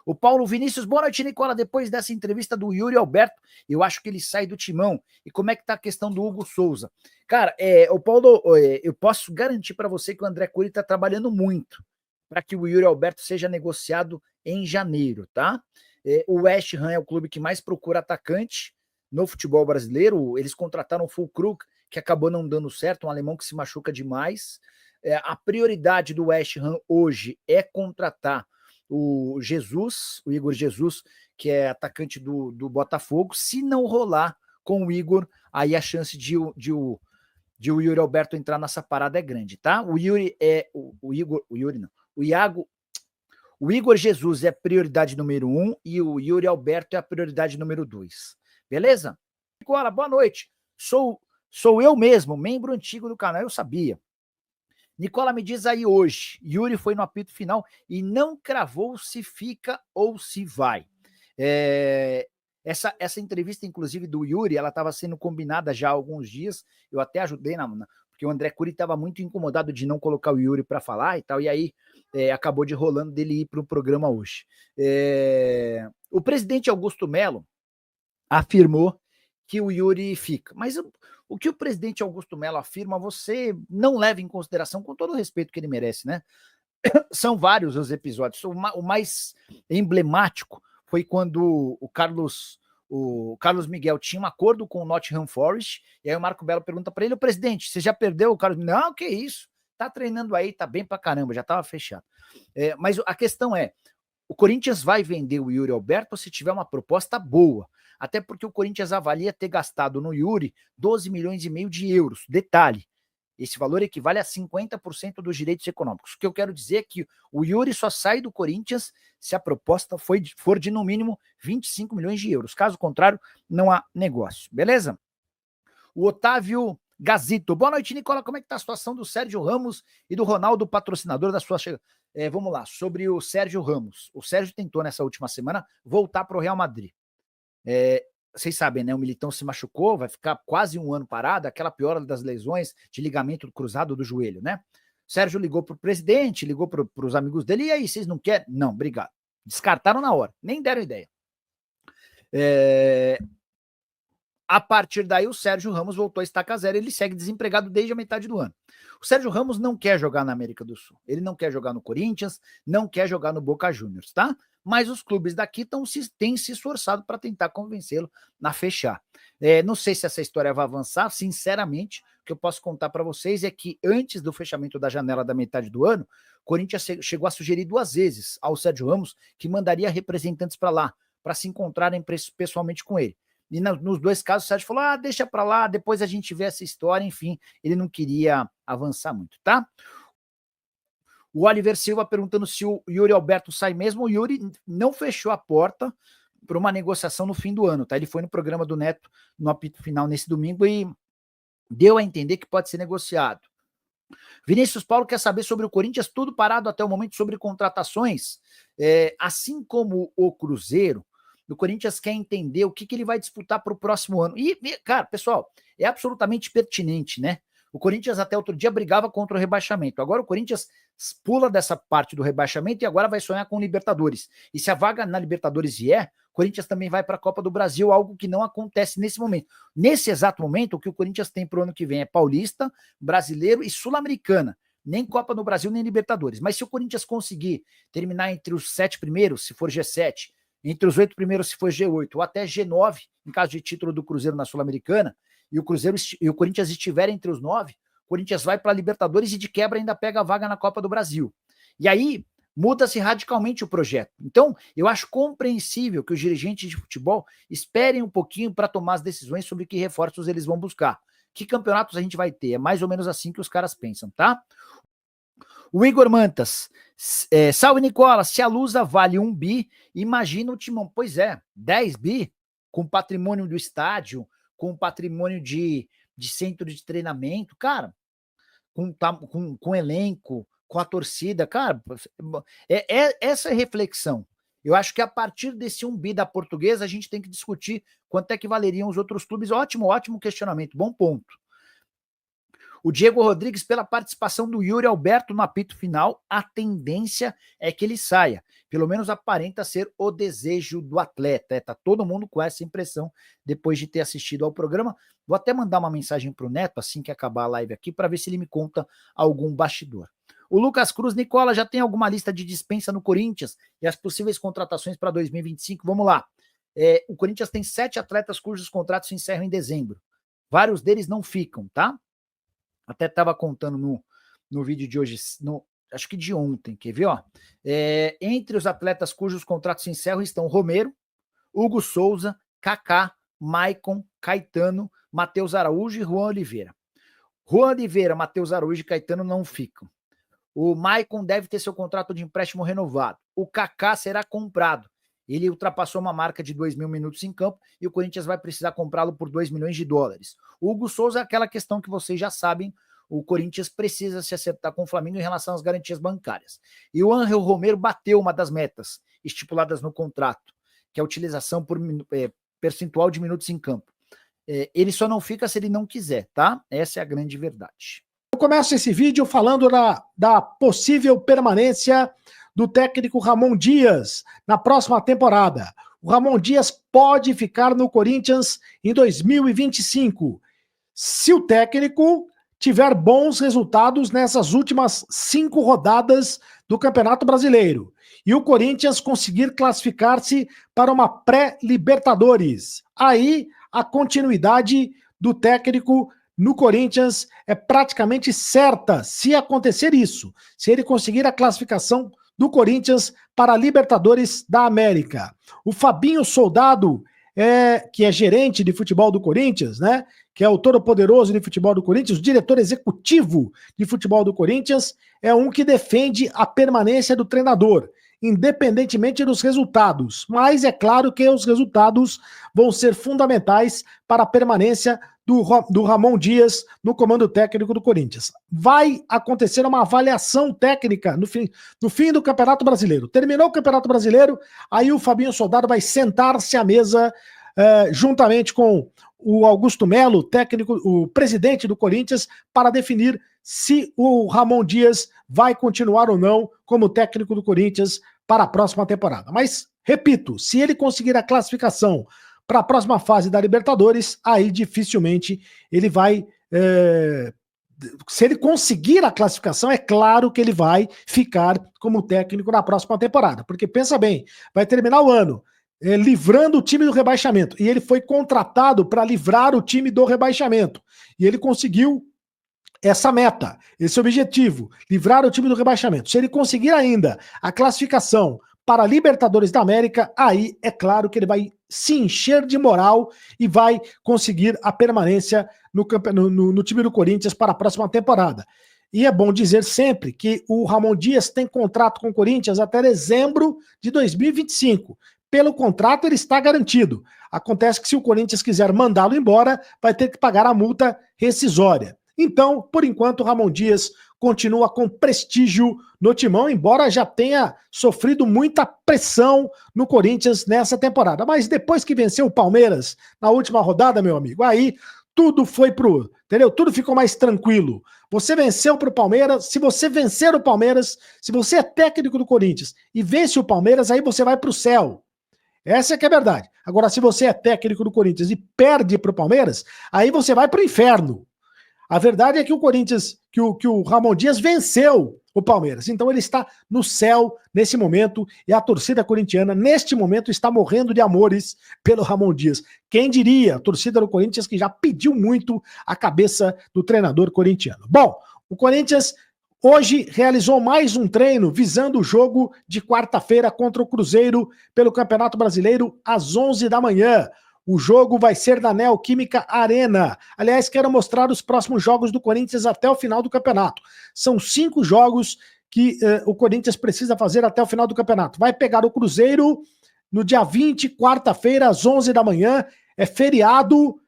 O Paulo Vinícius, boa noite, Nicola. Depois dessa entrevista do Yuri Alberto, eu acho que ele sai do timão. E como é que tá a questão do Hugo Souza? Cara, o Paulo, eu posso garantir para você que o André Cury está trabalhando muito para que o Yuri Alberto seja negociado em janeiro, tá? O West Ham é o clube que mais procura atacante no futebol brasileiro. Eles contrataram o Füllkrug, que acabou não dando certo, um alemão que se machuca demais. A prioridade do West Ham hoje é contratar o Jesus, o Igor Jesus, que é atacante do Botafogo. Se não rolar com o Igor, aí a chance de o Yuri Alberto entrar nessa parada é grande, tá? O Yuri é o Yuri não. O Igor Jesus é prioridade número 1 e o Yuri Alberto é a prioridade número 2. Beleza? Nicola, boa noite. Sou eu mesmo, membro antigo do canal, eu sabia. Nicola, me diz aí hoje, Yuri foi no apito final e não cravou se fica ou se vai. Essa entrevista, inclusive, do Yuri, ela estava sendo combinada já há alguns dias, eu até ajudei, porque o André Cury estava muito incomodado de não colocar o Yuri para falar e tal, e aí acabou de rolando dele ir para o programa hoje. O presidente Augusto Melo afirmou que o Yuri fica, mas o que o presidente Augusto Melo afirma, você não leva em consideração, com todo o respeito que ele merece, né? São vários os episódios. O mais emblemático foi quando o Carlos Miguel tinha um acordo com o Nottingham Forest, e aí o Marco Belo pergunta para ele: o presidente, você já perdeu o Carlos? Não, que isso, tá treinando aí, tá bem pra caramba, já tava fechado. Mas a questão é, o Corinthians vai vender o Yuri Alberto se tiver uma proposta boa, até porque o Corinthians avalia ter gastado no Yuri 12 milhões e meio de euros. Detalhe, esse valor equivale a 50% dos direitos econômicos. O que eu quero dizer é que o Yuri só sai do Corinthians se a proposta for de no mínimo 25 milhões de euros. Caso contrário, não há negócio. Beleza? O Otávio Gazito. Boa noite, Nicola. Como é que está a situação do Sérgio Ramos e do Ronaldo, patrocinador da sua chegada? Vamos lá, sobre o Sérgio Ramos. O Sérgio tentou nessa última semana voltar para o Real Madrid. Vocês sabem, né? O Militão se machucou, vai ficar quase um ano parado, aquela piora das lesões de ligamento cruzado do joelho, né? O Sérgio ligou para o presidente, ligou para os amigos dele, e aí, vocês não querem? Não, obrigado. Descartaram na hora, nem deram ideia. A partir daí, o Sérgio Ramos voltou a estaca zero, ele segue desempregado desde a metade do ano. O Sérgio Ramos não quer jogar na América do Sul, ele não quer jogar no Corinthians, não quer jogar no Boca Juniors, tá? Mas os clubes daqui têm se esforçado para tentar convencê-lo a fechar. Não sei se essa história vai avançar, sinceramente, o que eu posso contar para vocês é que antes do fechamento da janela da metade do ano, o Corinthians chegou a sugerir 2 vezes ao Sérgio Ramos que mandaria representantes para lá, para se encontrarem pessoalmente com ele. E nos 2 casos o Sérgio falou, deixa para lá, depois a gente vê essa história, enfim, ele não queria avançar muito, tá? O Oliver Silva perguntando se o Yuri Alberto sai mesmo. O Yuri não fechou a porta para uma negociação no fim do ano, tá? Ele foi no programa do Neto no apito final nesse domingo e deu a entender que pode ser negociado. Vinícius Paulo quer saber sobre o Corinthians, tudo parado até o momento sobre contratações. Assim como o Cruzeiro, o Corinthians quer entender o que ele vai disputar para o próximo ano. E, cara, pessoal, é absolutamente pertinente, né? O Corinthians até outro dia brigava contra o rebaixamento. Agora o Corinthians pula dessa parte do rebaixamento e agora vai sonhar com o Libertadores. E se a vaga na Libertadores vier, o Corinthians também vai para a Copa do Brasil, algo que não acontece nesse momento. Nesse exato momento, o que o Corinthians tem para o ano que vem é Paulista, Brasileiro e Sul-Americana. Nem Copa no Brasil, nem Libertadores. Mas se o Corinthians conseguir terminar entre os 7 primeiros, se for G7, entre os 8 primeiros, se for G8, ou até G9, em caso de título do Cruzeiro na Sul-Americana, e o Corinthians estiver entre os 9, o Corinthians vai para a Libertadores e de quebra ainda pega a vaga na Copa do Brasil. E aí muda-se radicalmente o projeto. Então, eu acho compreensível que os dirigentes de futebol esperem um pouquinho para tomar as decisões sobre que reforços eles vão buscar. Que campeonatos a gente vai ter? É mais ou menos assim que os caras pensam, tá? O Igor Mantas, salve Nicola, se a Lusa vale 1 bi, imagina o Timão. Pois é, 10 bi, com patrimônio do estádio, com patrimônio de centro de treinamento, cara, com elenco, com a torcida, cara, essa é reflexão. Eu acho que a partir desse 1 bi da Portuguesa, a gente tem que discutir quanto é que valeriam os outros clubes. Ótimo questionamento, bom ponto. O Diego Rodrigues, pela participação do Yuri Alberto no apito final, a tendência é que ele saia. Pelo menos aparenta ser o desejo do atleta. Tá todo mundo com essa impressão depois de ter assistido ao programa. Vou até mandar uma mensagem pro Neto assim que acabar a live aqui para ver se ele me conta algum bastidor. O Lucas Cruz, Nicola, já tem alguma lista de dispensa no Corinthians e as possíveis contratações para 2025? Vamos lá. O Corinthians tem 7 atletas cujos contratos se encerram em dezembro. Vários deles não ficam, tá? Até estava contando no vídeo de hoje, acho que de ontem, quer ver? Ó? Entre os atletas cujos contratos se encerram estão Romero, Hugo Souza, Kaká, Maicon, Caetano, Matheus Araújo e Juan Oliveira. Juan Oliveira, Matheus Araújo e Caetano não ficam. O Maicon deve ter seu contrato de empréstimo renovado. O Kaká será comprado. Ele ultrapassou uma marca de 2.000 minutos em campo e o Corinthians vai precisar comprá-lo por $2 milhões. O Hugo Souza é aquela questão que vocês já sabem, o Corinthians precisa se acertar com o Flamengo em relação às garantias bancárias. E o Ángel Romero bateu uma das metas estipuladas no contrato, que é a utilização por percentual de minutos em campo. Ele só não fica se ele não quiser, tá? Essa é a grande verdade. Eu começo esse vídeo falando da possível permanência do técnico Ramon Dias na próxima temporada. O Ramon Dias pode ficar no Corinthians em 2025, se o técnico tiver bons resultados nessas últimas 5 rodadas do Campeonato Brasileiro e o Corinthians conseguir classificar-se para uma pré-Libertadores. Aí a continuidade do técnico no Corinthians é praticamente certa se acontecer isso, se ele conseguir a classificação do Corinthians para a Libertadores da América. O Fabinho Soldado, que é gerente de futebol do Corinthians, né? Que é o todo-poderoso de futebol do Corinthians, o diretor executivo de futebol do Corinthians, é um que defende a permanência do treinador, independentemente dos resultados. Mas é claro que os resultados vão ser fundamentais para a permanência do Ramon Dias no comando técnico do Corinthians. Vai acontecer uma avaliação técnica no fim do Campeonato Brasileiro. Terminou o Campeonato Brasileiro, aí o Fabinho Soldado vai sentar-se à mesa juntamente com o Augusto Melo, técnico, o presidente do Corinthians, para definir se o Ramon Dias vai continuar ou não como técnico do Corinthians para a próxima temporada. Mas, repito, se ele conseguir a classificação para a próxima fase da Libertadores, aí dificilmente ele vai... se ele conseguir a classificação, é claro que ele vai ficar como técnico na próxima temporada. Porque, pensa bem, vai terminar o ano livrando o time do rebaixamento. E ele foi contratado para livrar o time do rebaixamento. E ele conseguiu essa meta, esse objetivo, livrar o time do rebaixamento. Se ele conseguir ainda a classificação para a Libertadores da América, aí é claro que ele vai se encher de moral e vai conseguir a permanência no time do Corinthians para a próxima temporada. E é bom dizer sempre que o Ramon Dias tem contrato com o Corinthians até dezembro de 2025. Pelo contrato, ele está garantido. Acontece que se o Corinthians quiser mandá-lo embora, vai ter que pagar a multa rescisória. Então, por enquanto, o Ramon Dias continua com prestígio no timão, embora já tenha sofrido muita pressão no Corinthians nessa temporada. Mas depois que venceu o Palmeiras na última rodada, meu amigo, aí tudo foi entendeu? Tudo ficou mais tranquilo. Você venceu pro Palmeiras, se você vencer o Palmeiras, se você é técnico do Corinthians e vence o Palmeiras, aí você vai pro céu. Essa é que é a verdade. Agora, se você é técnico do Corinthians e perde pro Palmeiras, aí você vai pro inferno. A verdade é que o Corinthians, que o Ramon Dias venceu o Palmeiras. Então ele está no céu nesse momento e a torcida corintiana, neste momento, está morrendo de amores pelo Ramon Dias. Quem diria? A torcida do Corinthians que já pediu muito a cabeça do treinador corintiano. Bom, o Corinthians hoje realizou mais um treino visando o jogo de quarta-feira contra o Cruzeiro pelo Campeonato Brasileiro às 11 da manhã. O jogo vai ser na Neoquímica Arena. Aliás, quero mostrar os próximos jogos do Corinthians até o final do campeonato. São 5 jogos que o Corinthians precisa fazer até o final do campeonato. Vai pegar o Cruzeiro no dia 20, quarta-feira, às 11 da manhã. É feriado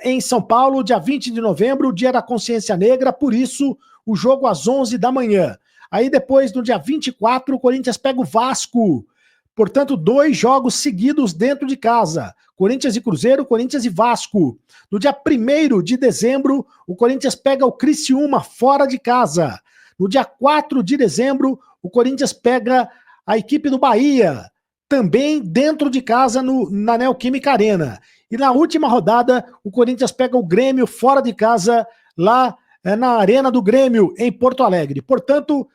em São Paulo, dia 20 de novembro, dia da Consciência Negra. Por isso, o jogo às 11 da manhã. Aí depois, no dia 24, o Corinthians pega o Vasco Portanto, 2 jogos seguidos dentro de casa. Corinthians e Cruzeiro, Corinthians e Vasco. No dia 1º de dezembro, o Corinthians pega o Criciúma fora de casa. No dia 4 de dezembro, o Corinthians pega a equipe do Bahia, também dentro de casa na Neoquímica Arena. E na última rodada, o Corinthians pega o Grêmio fora de casa, lá na Arena do Grêmio, em Porto Alegre. Portanto,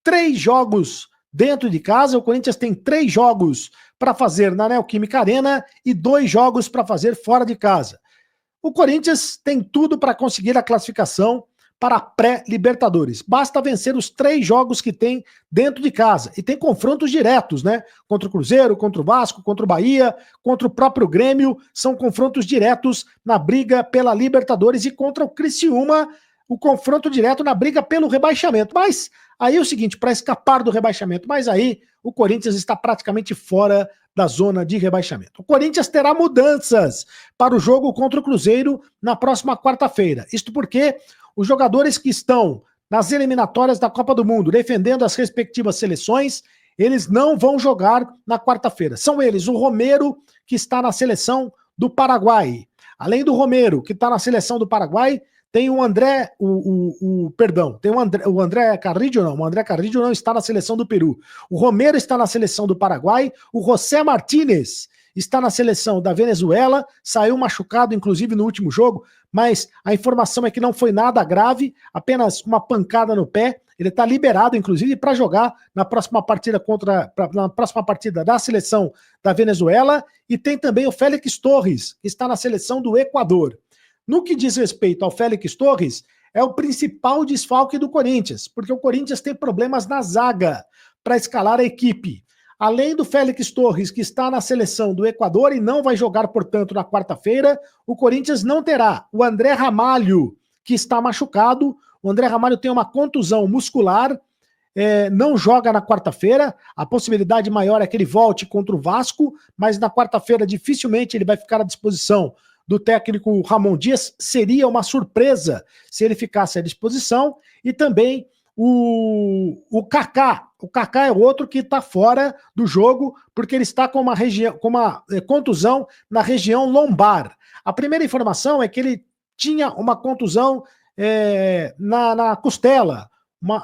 3 jogos dentro de casa. O Corinthians tem 3 jogos para fazer na Neoquímica Arena e 2 jogos para fazer fora de casa. O Corinthians tem tudo para conseguir a classificação para a pré-Libertadores. Basta vencer os 3 jogos que tem dentro de casa. E tem confrontos diretos, né? Contra o Cruzeiro, contra o Vasco, contra o Bahia, contra o próprio Grêmio. São confrontos diretos na briga pela Libertadores e contra o Criciúma, o confronto direto na briga pelo rebaixamento. Mas aí é o seguinte, para escapar do rebaixamento, mas aí o Corinthians está praticamente fora da zona de rebaixamento. O Corinthians terá mudanças para o jogo contra o Cruzeiro na próxima quarta-feira. Isto porque os jogadores que estão nas eliminatórias da Copa do Mundo, defendendo as respectivas seleções, eles não vão jogar na quarta-feira. São eles, o Romero, que está na seleção do Paraguai. Além do Romero, que está na seleção do Paraguai, tem o André, o André Carrillo não está na seleção do Peru. O Romero está na seleção do Paraguai, o José Martínez está na seleção da Venezuela, saiu machucado, inclusive, no último jogo, mas a informação é que não foi nada grave, apenas uma pancada no pé. Ele está liberado, inclusive, para jogar na próxima partida da seleção da Venezuela. E tem também o Félix Torres, que está na seleção do Equador. No que diz respeito ao Félix Torres, é o principal desfalque do Corinthians, porque o Corinthians tem problemas na zaga para escalar a equipe. Além do Félix Torres, que está na seleção do Equador e não vai jogar, portanto, na quarta-feira, o Corinthians não terá o André Ramalho, que está machucado. O André Ramalho tem uma contusão muscular, não joga na quarta-feira. A possibilidade maior é que ele volte contra o Vasco, mas na quarta-feira dificilmente ele vai ficar à disposição do técnico Ramon Dias. Seria uma surpresa se ele ficasse à disposição. E também o Kaká. O Kaká é outro que está fora do jogo, porque ele está com uma contusão na região lombar. A primeira informação é que ele tinha uma contusão na costela,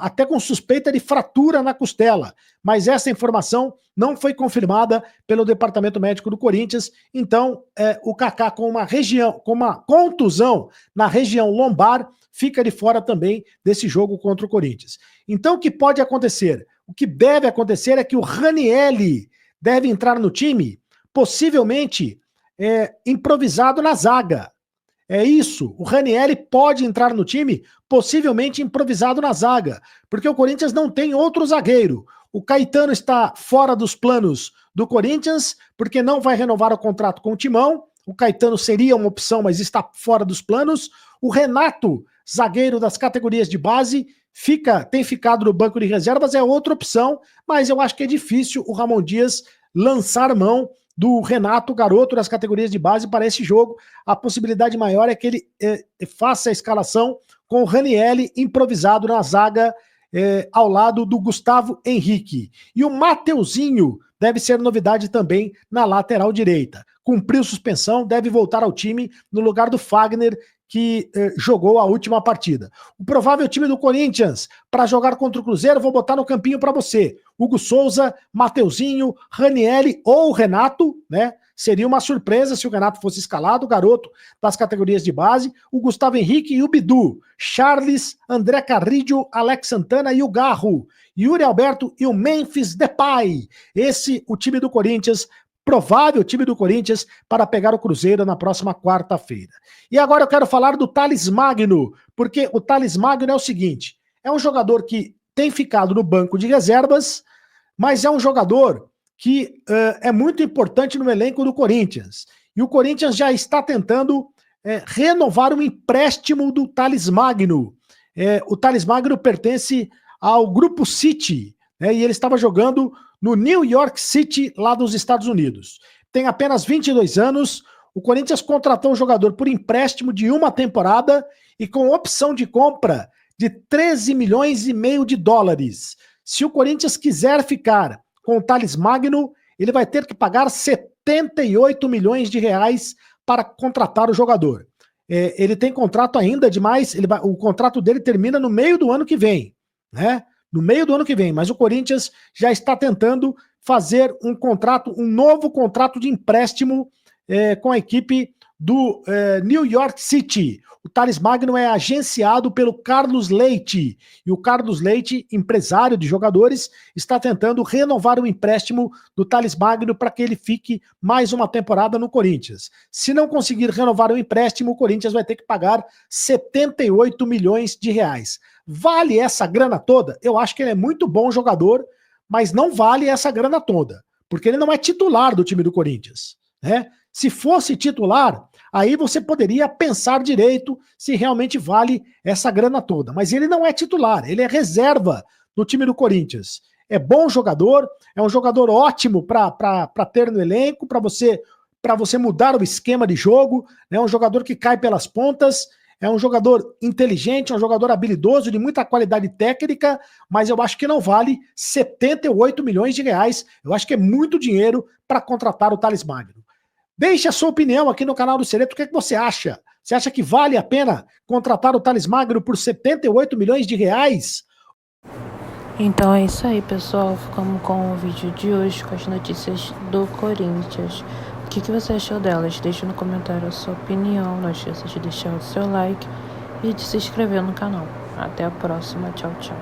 até com suspeita de fratura na costela, mas essa informação não foi confirmada pelo departamento médico do Corinthians. Então, o Kaká com uma contusão na região lombar fica de fora também desse jogo contra o Corinthians. Então, o que pode acontecer? O que deve acontecer é que o Ranielli deve entrar no time, possivelmente improvisado na zaga. É isso, o Ranielli pode entrar no time, possivelmente improvisado na zaga, porque o Corinthians não tem outro zagueiro. O Caetano está fora dos planos do Corinthians, porque não vai renovar o contrato com o Timão. O Caetano seria uma opção, mas está fora dos planos. O Renato, zagueiro das categorias de base, tem ficado no banco de reservas, é outra opção, mas eu acho que é difícil o Ramon Dias lançar mão do Renato, garoto das categorias de base, para esse jogo. A possibilidade maior é que ele faça a escalação com o Ranielli improvisado na zaga, ao lado do Gustavo Henrique. E o Mateuzinho deve ser novidade também na lateral direita. Cumpriu suspensão, deve voltar ao time no lugar do Fagner, que jogou a última partida. O provável time do Corinthians para jogar contra o Cruzeiro, vou botar no campinho para você. Hugo Souza, Mateuzinho, Ranielli ou Renato, né? Seria uma surpresa se o Renato fosse escalado, o garoto das categorias de base. O Gustavo Henrique e o Bidu. Charles, André Carrillo, Alex Santana e o Garro. Yuri Alberto e o Memphis Depay. Esse o time do Corinthians, provável time do Corinthians para pegar o Cruzeiro na próxima quarta-feira. E agora eu quero falar do Thales Magno, porque o Thales Magno é o seguinte, é um jogador que tem ficado no banco de reservas, mas é um jogador que é muito importante no elenco do Corinthians. E o Corinthians já está tentando renovar o empréstimo do Thales Magno. O Thales Magno pertence ao Grupo City, né, e ele estava jogando no New York City, lá dos Estados Unidos. Tem apenas 22 anos, o Corinthians contratou o jogador por empréstimo de uma temporada e com opção de compra de 13 milhões e meio de dólares. Se o Corinthians quiser ficar com o Thales Magno, ele vai ter que pagar 78 milhões de reais para contratar o jogador. Ele tem contrato ainda demais, o contrato dele termina no meio do ano que vem, né? No meio do ano que vem, mas o Corinthians já está tentando fazer um novo contrato de empréstimo com a equipe do New York City. O Thales Magno é agenciado pelo Carlos Leite, e o Carlos Leite, empresário de jogadores, está tentando renovar o empréstimo do Thales Magno para que ele fique mais uma temporada no Corinthians. Se não conseguir renovar o empréstimo, o Corinthians vai ter que pagar 78 milhões de reais. Vale essa grana toda? Eu acho que ele é muito bom jogador, mas não vale essa grana toda, porque ele não é titular do time do Corinthians, né? Se fosse titular, aí você poderia pensar direito se realmente vale essa grana toda. Mas ele não é titular, ele é reserva do time do Corinthians. É bom jogador, é um jogador ótimo para ter no elenco, para você mudar o esquema de jogo, né? É um jogador que cai pelas pontas, é um jogador inteligente, é um jogador habilidoso, de muita qualidade técnica, mas eu acho que não vale 78 milhões de reais. Eu acho que é muito dinheiro para contratar o Thales Magno. Deixe a sua opinião aqui no canal do Cereto. O que você acha? Você acha que vale a pena contratar o Thales Magno por 78 milhões de reais? Então é isso aí, pessoal. Ficamos com o vídeo de hoje, com as notícias do Corinthians. O que você achou delas? Deixe no comentário a sua opinião. Não esqueça de deixar o seu like e de se inscrever no canal. Até a próxima. Tchau, tchau.